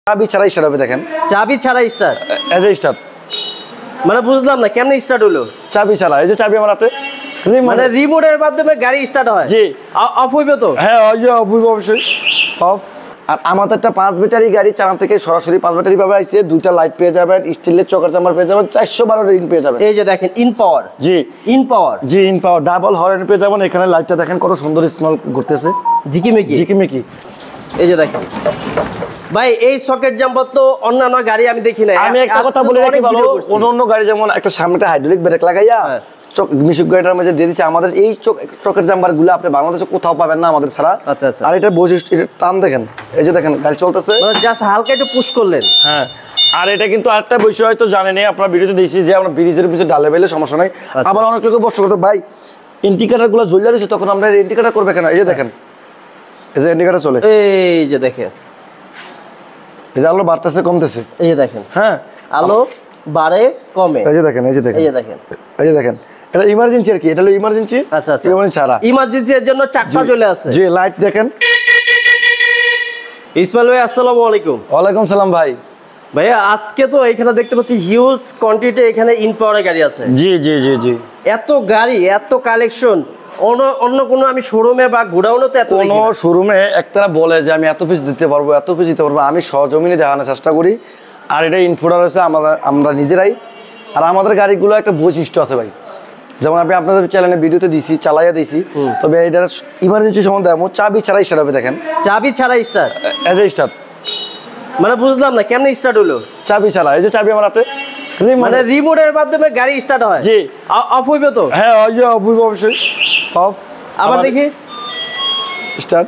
চাবি ছাড়াই স্টার্ট হবে। দেখেন চাবি ছাড়া স্টার্ট, এজ এ স্টার্ট মানে বুঝলাম না কেমনে স্টার্ট হলো? চাবি ছাড়া, এই যে চাবি আমার হাতে, মানে রিমোটের মাধ্যমে গাড়ি স্টার্ট হয়? জি। অফ হইবে তো? হ্যাঁ ওই যে অফ হইবে অবশ্যই অফ। আর আমাদেরটা 5 ব্যাটারি গাড়ি, চালান থেকে সরাসরি 5 ব্যাটারি ভাবে আইছে। দুইটা লাইট পেয়ে যাবেন, স্টিলের চকার চাম্বার পেয়ে যাবেন, 412 রিং পেয়ে যাবেন। এই যে দেখেন in power. G in power, G in power double horn পেয়ে যাবেন। এখানে লাইটটা দেখেন কত সুন্দর স্মল ঘুরতেছে, ঝিকিমিকি ঝিকিমিকি। এই যে দেখেন ভাই, এই সকেট জাম্পার তো অন্যান্য গাড়ি আমি দেখি না। আমি একটা কথা বলে রাখি ভালো, অন্য গাড়ি যেমন একটা সামনেটা হাইড্রোলিক ব্রেক লাগাইয়া মিশুক গাড়িটার মধ্যে দিয়ে দিচ্ছে, আমাদের এই চকের জাম্পার গুলো আপনি বাংলাদেশে কোথাও পাবেন না আমাদের ছাড়া। আচ্ছা আচ্ছা। আর এটা বৈশিষ্ট্য, এটা টান দেখেন, এই যে দেখেন গাড়ি চলতেছে, জাস্ট হালকা একটু পুশ করলেন। হ্যাঁ। আর এটা কিন্তু আরেকটা বিষয় হয়তো জানেন, আপনারা ভিডিওতে দেখছি যে আমরা ব্রিজের পিছনে ডালে বেলে সমস্যা নাই। আবার অনেক লোক প্রশ্ন করতে, ভাই ইন্ডিকেটর গুলো জ্বলে দিচ্ছে তখন আমরা ইন্ডিকেটর করবে কেন? এই যে দেখেন, এই যে ইন্ডিকেটর চলে, এই যে দেখেন, এই যে আলো বাড়তেছে কমতেছে, এই যে দেখেন, হ্যাঁ আলো বাড়ে কমে, এই যে দেখেন, এই যে দেখেন, এই যে দেখেন, এই যে দেখেন। এটা ইমার্জেন্সি আর কি, এটা হলো ইমার্জেন্সি। আচ্ছা আচ্ছা, ইমার্জেন্সি ছাড়া, ইমার্জেন্সি এর জন্য চাকা চলে আসে। জি লাইট দেখেন। ইসমাইল ভাই আসসালামু আলাইকুম। ওয়ালাইকুম সালাম ভাই। ভাইয়া আজকে তো এখানে দেখতে পাচ্ছি হিউজ কোয়ান্টিটি এখানে ইন পাওয়ারের গাড়ি আছে। জি জি জি জি, এত গাড়ি, এত কালেকশন, অন্য কোনো আমি শোরুমে বা গোডাউনে তো এত দেখি না। কোনো শোরুমে একতারা বলে যে আমি এত পিস দিতে পারবো, এত পিস দিতে পারবো, আমি সহজমিনে দেখানোর চেষ্টা করি। আর এটা ইনফোডার হচ্ছে আমরা নিজেরাই। আর আমাদের গাড়িগুলো একটা বৈশিষ্ট্য আছে ভাই, যেমন আমি আপনাদের চ্যানেলে ভিডিওতে দিছি, চালাইয়া দিছি, তবে এটার ইমার্জেন্সি সম্বন্ধে আমি চাবি ছাড়াই স্টার্ট হবে। দেখেন চাবি ছাড়া স্টার্ট, এজ এ স্টার্ট, মানে বুঝলাম না কেমনে স্টার্ট হলো? চাবি ছাড়া, এই যে চাবি আমার হাতে, মানে রিমোটের মাধ্যমে গাড়ি স্টার্ট হয়? জি। অফ হইবে তো? হ্যাঁ ওই যে অফ হইবে অবশ্যই অফ। আবার দেখি স্টার্ট।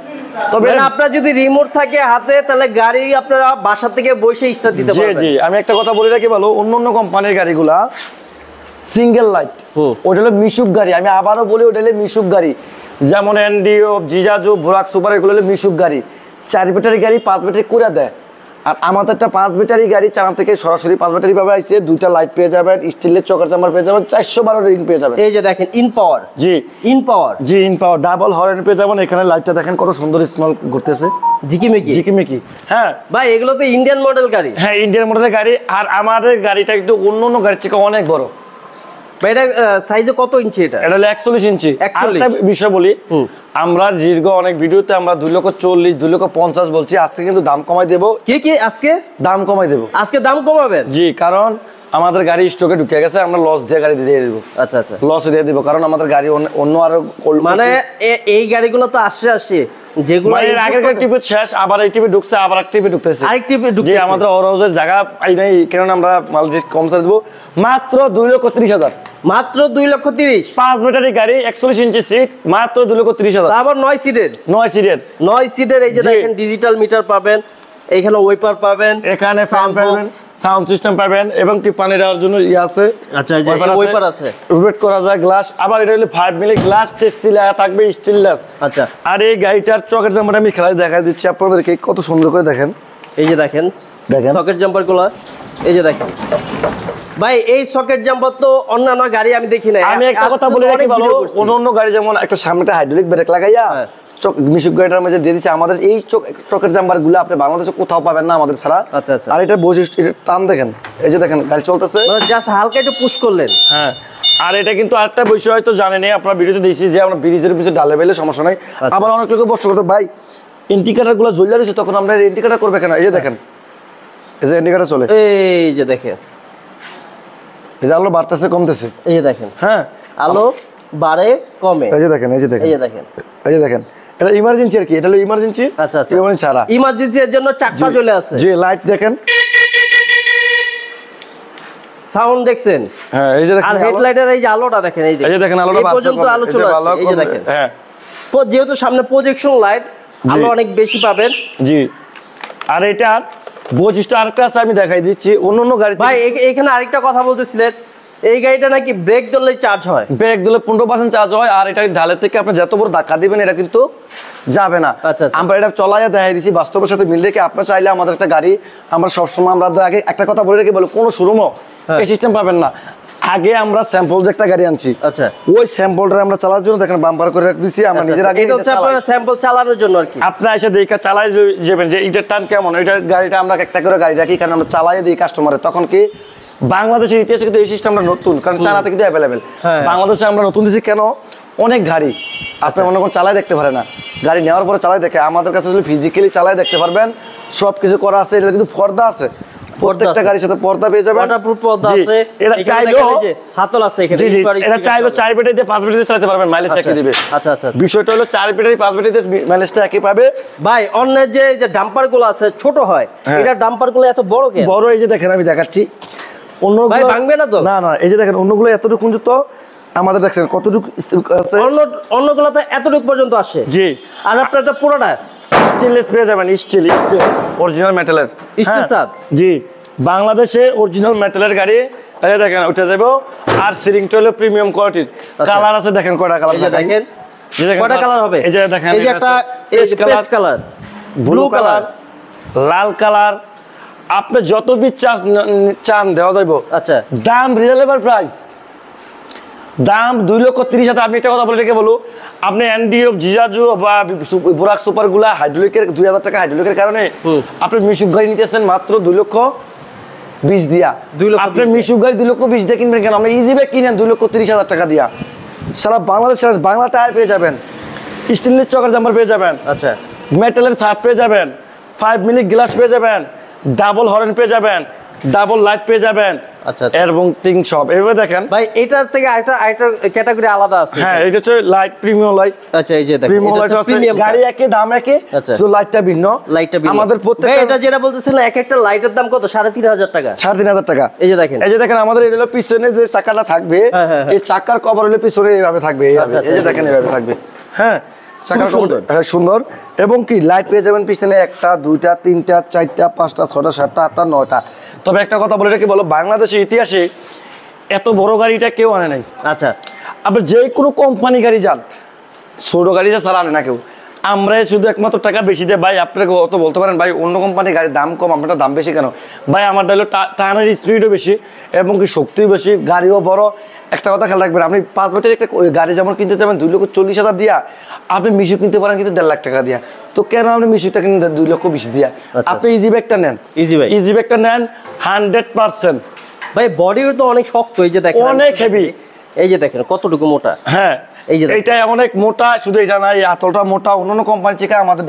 তবে আপনার যদি রিমোট থাকে হাতে, তাহলে গাড়ি আপনারা বাসা থেকে বসে স্টার্ট দিতে পারবেন। জি জি, আমি একটা কথা বলে রাখি ভালো, অন্য কোম্পানির গাড়িগুলা সিঙ্গেল লাইট, ওটা হলো মিশুক গাড়ি। আমি আবারও বলি ওটা হলো মিশুক গাড়ি, যেমন এনডিও, জিজাজু, ভোরাক সুপার, এগুলো হলো মিশুক গাড়ি। 4 ব্যাটারি গাড়ি 5 ব্যাটারি করে দেয়। আর আমাদেরটা 5 ব্যাটারি গাড়ি, চালান থেকে সরাসরি 5 ব্যাটারি ভাবে আইছে। দুইটা লাইট পেয়ে যাবেন, স্টিলের চকার চাম্বার পেয়ে যাবেন, 412 রিং পেয়ে যাবেন। এই যে দেখেন in power. G in power, G in power double horn পেয়ে যাবেন। এখানে লাইটটা দেখেন কত সুন্দর স্মল ঘুরতেছে, ঝিকিমিকি ঝিকিমিকি। হ্যাঁ ভাই, এগুলো তো ইন্ডিয়ান মডেল গাড়ি। হ্যাঁ ইন্ডিয়ান মডেলের গাড়ি। আর আমাদের গাড়িটা একটু অন্য গাড়ির থেকে অনেক বড়। ভাই এটা সাইজে কত ইঞ্চি? এটা এটা হলো 41 ইঞ্চি। একটা বিষয় বলি, আমরা দীর্ঘ অনেক ভিডিওতে আমরা 2,40,000 2,50,000 বলছি, আজকে কিন্তু দাম কমাই দেবো। কি আজকে দাম কমাই দেবো? আজকে দাম কমাবেন? জি, কারণ আমাদের গাড়ি স্টকে ঢুকে গেছে, আমরা লস দিয়ে গাড়ি দিয়ে দেবো। আচ্ছা আচ্ছা, লস দিয়ে দেবো, কারণ আমাদের গাড়ি অন্য আরো, মানে এই গাড়িগুলো তো আসছে যেগুলো এর আগের গাড়ি টিপে শেষ, আবার এই টিপে ঢুকছে, আবার এক টিপে ঢুকতেছে, আরেক টিপে ঢুকছে। যে আমাদের অরোজের জায়গা পাই নাই, কারণ আমরা মাল কম ছাড় দেবো মাত্র 2,30,000। মাত্র 2,30,000। 5 ব্যাটারি গাড়ি, 41 ইঞ্চি সিট, মাত্র 2,30,000। আবার 9 সিটের। 9 সিটের, 9 সিটের। এই যে দেখেন ডিজিটাল মিটার পাবেন, এখানে ওয়াইপার পাবেন, এখানে সাউন্ড সিস্টেম পাবেন, এবং কি পানি দেওয়ার জন্য আছে। আচ্ছা, এই যে ওয়াইপার আছে, রোটেট করা যায় গ্লাস। আবার এটা হলো 5 মিলি গ্লাস, টেস্টি লাগা থাকবে, স্টেনলেস। আচ্ছা। আর এই গাড়িটার চকের জাম্পারটা আমি খেলায় দেখা দিচ্ছি আপনাদেরকে, কত সুন্দর করে দেখেন। এই যে দেখেন সকেট জাম্পারগুলো, এই যে দেখেন ভাই, এই সকেট জাম্পার তো অন্যান্য গাড়ি আমি দেখি না। আমি একটা কথা বলে রাখি ভালো, অন্য গাড়ি যেমন একটা সামনেটা হাইড্রোলিক ব্রেক লাগাইয়া মিশুক গাড়িটার মধ্যে দিয়ে দিচ্ছে, আমাদের এই চকের জাম্পার গুলো আপনি বাংলাদেশে কোথাও পাবেন না আমাদের ছাড়া। আচ্ছা আচ্ছা। আর এটা বৈশিষ্ট্য, এটা টান দেখেন, এই যে দেখেন গাড়ি চলতেছে, জাস্ট হালকা একটু পুশ করলেন। হ্যাঁ। আর এটা কিন্তু আরেকটা বিষয় হয়তো জানেন, আপনারা ভিডিওতে দেখছি যে আমরা ব্রিজের পিছনে ডালে বেলে সমস্যা নাই। আবার অনেক লোক প্রশ্ন করতে, ভাই ইন্ডিকেটর গুলো জ্বলে দিচ্ছে তখন আমরা ইন্ডিকেটর করবে কেন? এই যে দেখেন, এই যে ইন্ডিকেটর চলে, এই যে দেখেন, এই যে আলো বাড়তেছে কমতেছে, এই যে দেখেন, হ্যাঁ আলো বাড়ে কমে, এই যে দেখেন, এই যে দেখেন, এই যে দেখেন, এই যে দেখেন। এটা ইমার্জেন্সি আর কি, এটা হলো ইমার্জেন্সি। আচ্ছা আচ্ছা, ইমার্জেন্সি ছাড়া, ইমার্জেন্সি এর জন্য চাকা চলে আসে। জি লাইট দেখেন, সাউন্ড দেখছেন, হ্যাঁ এই যে দেখেন। আর হেডলাইটের এই যে আলোটা দেখেন, এই যে দেখেন আলোটা এই পর্যন্ত আলো চলে আসে, এই যে দেখেন। হ্যাঁ, যেহেতু সামনে প্রজেকশন লাইট, আলো অনেক বেশি পাবেন। জি। আর এটা বৈশিষ্ট্য আরেকটা আছে, আমি দেখাই দিচ্ছি। অন্য গাড়ি ভাই এখানে আরেকটা কথা বলতেছিলেন, এই গাড়িটা নাকি ব্রেক ধরলে চার্জ হয়, ব্রেক দিলে 15% চার্জ হয়। আর এটা ঢালের থেকে আপনি যত বড় ধাক্কা দিবেন এটা কিন্তু যাবে না। আচ্ছা, আমরা এটা চলাইয়া দেখাই দিচ্ছি, বাস্তবের সাথে মিল রেখে। আপনার চাইলে আমাদের একটা গাড়ি, আমরা সবসময় আমরা আগে একটা কথা বলে রেখে বলো, কোনো শোরুমও এই সিস্টেম পাবেন না। আগে আমরা স্যাম্পল যে একটা গাড়ি আনছি, আচ্ছা, ওই স্যাম্পলটা আমরা চালার জন্য দেখেন বাম্পার করে রাখ দিছি আমরা নিজের আগে। এটা হচ্ছে আপনারা স্যাম্পল চালানোর জন্য আর কি। আপনি এসে দেখা চালাই যাবেন যে এটার টান কেমন, এটার গাড়িটা আমরা একটা করে গাড়ি রাখি, কারণ আমরা চালাই দিই কাস্টমারে। তখন কি বাংলাদেশের ইতিহাসে কিন্তু এই সিস্টেমটা নতুন, কারণ চালাতে কিন্তু অ্যাভেলেবেল। বাংলাদেশে আমরা নতুন দিছি কেন, অনেক গাড়ি আপনি মনে করেন চালাই দেখতে পারে না, গাড়ি নেওয়ার পরে চালাই দেখে। আমাদের কাছে যদি ফিজিক্যালি চালাই দেখতে পারবেন, সব কিছু করা আছে, এটা কিন্তু পর্দা আছে, প্রত্যেকটা গাড়ির সাথে পর্দা পেয়ে যাবেন, ওয়াটারপ্রুফ পর্দা আছে। এটা চাইলো যে হাতল আছে এখানে, এটা চাইলো 4 ব্যাটারি দিয়ে 5 ব্যাটারি দিয়ে চালাতে পারবেন, মাইলেজ একই দিবে। আচ্ছা আচ্ছা, বিষয়টা হলো 4 ব্যাটারি 5 ব্যাটারি দিয়ে মাইলেজটা একই পাবে। ভাই অন্য যে ডাম্পার গুলো আছে ছোট হয়, এটা ডাম্পার গুলো এত বড় কেন? বড় এই যে দেখেন আমি দেখাচ্ছি, অন্যগুলো ভাই ভাঙবে না তো? না না, এই যে দেখেন অন্যগুলো এতটুকু কুঞ্চিত, আমাদের দেখছেন কতটুকু আছে, অন্যগুলোতে এতটুকু পর্যন্ত আসে। জি, আর আপনারটা পুরোটা স্টেনলেস পেয়ে যাবেন, স্টিল অরিজিনাল মেটালের স্টিল ছাদ। জি, বাংলাদেশে অরিজিনাল মেটালের গাড়ি। এই দেখেন ওটা দেবো। আর সিলিংটা হলো প্রিমিয়াম কোয়ালিটির। কালার আছে দেখেন কয়টা কালার, এই যে দেখেন কয়টা কালার হবে। এই যে দেখেন, এই যে একটা পেস্ট কালার, ব্লু কালার, লাল কালার, আপনি যত বি চান দেওয়া যাইব। আচ্ছা, দাম রিজনেবল প্রাইস, দাম 2,30,000। আপনি একটা কথা বলে রেখে বলুন, আপনি এনডিও জিজাজু বা বুরাক সুপার গুলা হাইড্রোলিকের 2,000 টাকা হাইড্রোলিকের কারণে আপনি মিশুক গাড়ি নিতেছেন মাত্র 2,20,000 দিয়া। আপনি মিশুক গাড়ি 2,20,000 দিয়ে কিনবেন কেন? আপনি ইজি ব্যাগ কিনেন 2,30,000 টাকা দিয়া, সারা বাংলাদেশ বাংলা টায়ার পেয়ে যাবেন, স্টেনলেস চকার জাম্পার পেয়ে যাবেন, আচ্ছা, মেটালের ছাদ পেয়ে যাবেন, 5 মিনিট গ্লাস পেয়ে যাবেন, ডাবল হর্ন পেয়ে যাবেন, ডাবল লাইট পেয়ে যাবেন। আচ্ছা, এবং তিন সব এভাবে দেখেন ভাই এটার থেকে আরেকটা ক্যাটাগরি আলাদা আছে। হ্যাঁ, এটা হচ্ছে লাইট, প্রিমিয়াম লাইট। আচ্ছা, এই যে দেখেন প্রিমিয়াম লাইট আছে, গাড়ি একই দাম একই, শুধু লাইটটা ভিন্ন। আমাদের প্রত্যেকটা, এটা যেটা বলতেছিলেন এক একটা লাইটের দাম কত? 3,500 টাকা। 3,500 টাকা। এই যে দেখেন, এই যে দেখেন আমাদের এটা হলো পিছনে যে চাকাটা থাকবে, এই চাকার কভার হলো পিছনে এইভাবে থাকবে, এইভাবে। এই যে দেখেন এইভাবে থাকবে। হ্যাঁ, চাকার সুন্দর, হ্যাঁ সুন্দর। এবং কি লাইট পেয়ে যাবেন পিছনে 1টা 2টা 3টা 4টা 5টা 6টা 7টা 8টা 9টা। তবে একটা কথা বলে রেখে বলো, বাংলাদেশের ইতিহাসে এত বড় গাড়িটা কেউ আনে নাই। আচ্ছা, আপনি যে কোনো কোম্পানি গাড়ি যান, ছোট গাড়ি যা ছাড়া আনে না কেউ। আমরা শুধু একমাত্র টাকা বেশি দেয়। ভাই আপনাকে অত বলতে পারেন ভাই অন্য কোম্পানির গাড়ির দাম কম, আপনার দাম বেশি কেন? ভাই আমারটা হলো টানের স্পিডও বেশি এবং কি শক্তিও বেশি, গাড়িও বড়। একটা কথা খেয়াল রাখবেন, আপনি 5 ব্যাটারি একটা গাড়ি যেমন কিনতে যাবেন 2,40,000 দিয়া, আপনি মিশু কিনতে পারেন কিন্তু 1.5 লাখ টাকা দিয়া। তো কেন আপনি মিশুটা কিনেন 2,20,000 দিয়া? আপনি ইজি ব্যাগটা নেন, ইজি ব্যাগটা নেন 100%। ভাই বডিও তো অনেক শক্ত, এই যে দেখেন অনেক হেভি। এই যে দেখেন কতটুকু মোটা। হ্যাঁ, এই যে এটা অনেক মোটা, শুধু এটা না, এই আতলটা মোটা। অন্যান্য কোম্পানি থেকে আমাদের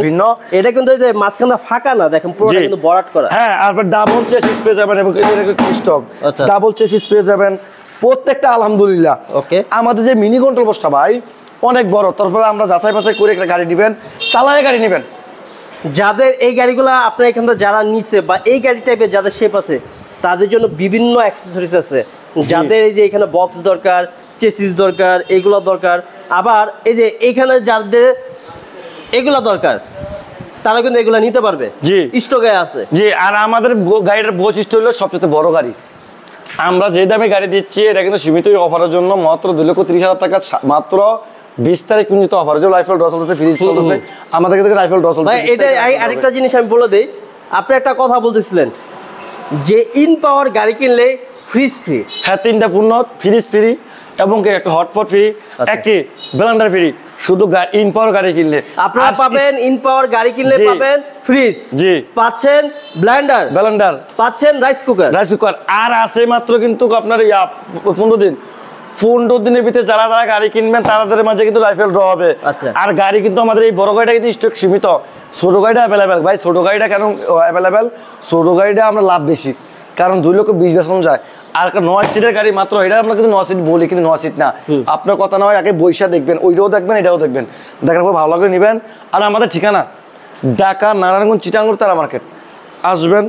ভিন্ন। এটা কিন্তু এই যে মাঝখানটা ফাঁকা না, দেখেন পুরোটা কিন্তু বরাট করা। হ্যাঁ, আর ডাবল চেসিস পেয়ে যাবেন এবং স্টক ডাবল চেসিস পেয়ে যাবেন প্রত্যেকটা। আলহামদুলিল্লাহ, ওকে। আমাদের যে মিনি কন্ট্রোল বক্সটা ভাই অনেক বড়। তারপরে আমরা যাচাই বাছাই করে একটা গাড়ি নেবেন, চালায় গাড়ি নেবেন। যাদের এই গাড়িগুলো আপনার এখান থেকে যারা নিচ্ছে বা এই গাড়ি টাইপের যাদের শেপ আছে, তাদের জন্য বিভিন্ন অ্যাক্সেসরিজ আছে। যাদের এই যে এখানে বক্স দরকার, চেসিস দরকার, এগুলো দরকার, আবার এই যে এখানে যাদের এগুলো দরকার, তারা কিন্তু এগুলো নিতে পারবে। জি, স্টকে আছে। জি, আর আমাদের গাড়িটার বৈশিষ্ট্য হলো সবচেয়ে বড় গাড়ি। আমরা যে দামে গাড়ি দিচ্ছি এটা কিন্তু সীমিত অফারের জন্য, মাত্র 2,30,000 টাকা, মাত্র 20 তারিখ পর্যন্ত অফার। যে লাইফেল ড্র চলতেছে, ফ্রিজ চলতেছে, আমাদের থেকে লাইফেল ড্র চলতেছে। এটা আরেকটা জিনিস আমি বলে দেই, আপনি একটা কথা বলতেছিলেন যে ইন পাওয়ার গাড়ি কিনলে ফ্রিজ ফ্রি। হ্যাঁ, 3টা পূর্ণ ফ্রিজ ফ্রি এবং একটা হটপট ফ্রি, একটি ব্লেন্ডার ফ্রি। শুধু ইন পাওয়ার গাড়ি কিনলে আপনারা পাবেন, ইন পাওয়ার গাড়ি কিনলে পাবেন ফ্রিজ, জি, পাচ্ছেন ব্লেন্ডার, পাচ্ছেন রাইস কুকার। আর আছে মাত্র কিন্তু আপনার 15 দিনের ভিতরে যারা গাড়ি কিনবেন তাদের মাঝে কিন্তু লাইফেল ড্র হবে। আর গাড়ি কিন্তু আমাদের এই বড় গাড়িটা কিন্তু স্টক সীমিত, ছোট গাড়িটা অ্যাভেলেবেল। ভাই ছোট গাড়িটা কেন অ্যাভেলেবেল? ছোট গাড়িটা আমরা লাভ বেশি, কারণ 2,20,000 বেতন যায়। আর 9 সিটের গাড়ি মাত্র, এটা আমরা কিন্তু 9 সিট বলি, কিন্তু 9 সিট না। আপনার কথা নয়, আগে বৈশা দেখবেন, ওইটাও দেখবেন, এটাও দেখবেন, দেখার পর ভালো লাগলে নেবেন। আর আমাদের ঠিকানা ঢাকা, নারায়ণগঞ্জ, চিটাঙ্গুর তারা মার্কেট। আসবেন,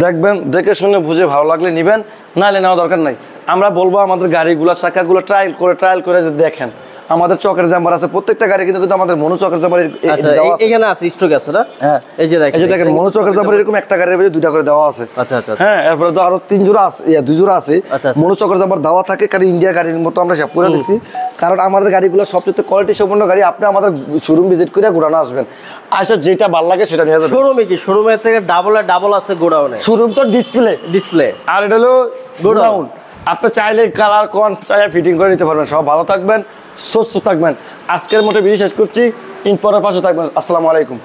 দেখবেন, দেখে শুনে বুঝে ভালো লাগলে নেবেন, নাহলে নেওয়া দরকার নাই। আমরা বলবো আমাদের গাড়িগুলো, চাকাগুলো ট্রায়াল করে যে দেখেন। আমাদের চকের জাম্পার আছে প্রত্যেকটা গাড়ি, কিন্তু আমাদের মনো চকের জাম্পার এখানে আছে, স্টক আছে না? হ্যাঁ, এই যে দেখেন মনো চকের জাম্পার এরকম একটা গাড়ির ভিতরে 2টা করে দেওয়া আছে। আচ্ছা আচ্ছা, হ্যাঁ, এরপরে তো আরো 3 জোড়া আছে, 2 জোড়া আছে মনো চকের জাম্পার দেওয়া থাকে, কারণ ইন্ডিয়া গাড়ির মতো আমরা সব করে দিচ্ছি। কারণ আমাদের গাড়িগুলো সবচেয়ে কোয়ালিটি সম্পন্ন গাড়ি। আপনি আমাদের শোরুম ভিজিট করে ঘোরানো আসবেন, আসলে যেটা ভালো লাগে সেটা নিয়ে যাবেন। শোরুমে কি? শোরুমের থেকে ডাবল আছে গোডাউনে। শোরুম তো ডিসপ্লে, ডিসপ্লে, আর এটা হলো গোডাউন। আপনি চাইলে কালার কোন চাইলে ফিটিং করে নিতে পারবেন। সব ভালো থাকবেন, সুস্থ থাকবেন। আজকের মতো ভিডিও শেষ করছি, ইন পরের পাশে থাকবেন। আসসালামু আলাইকুম।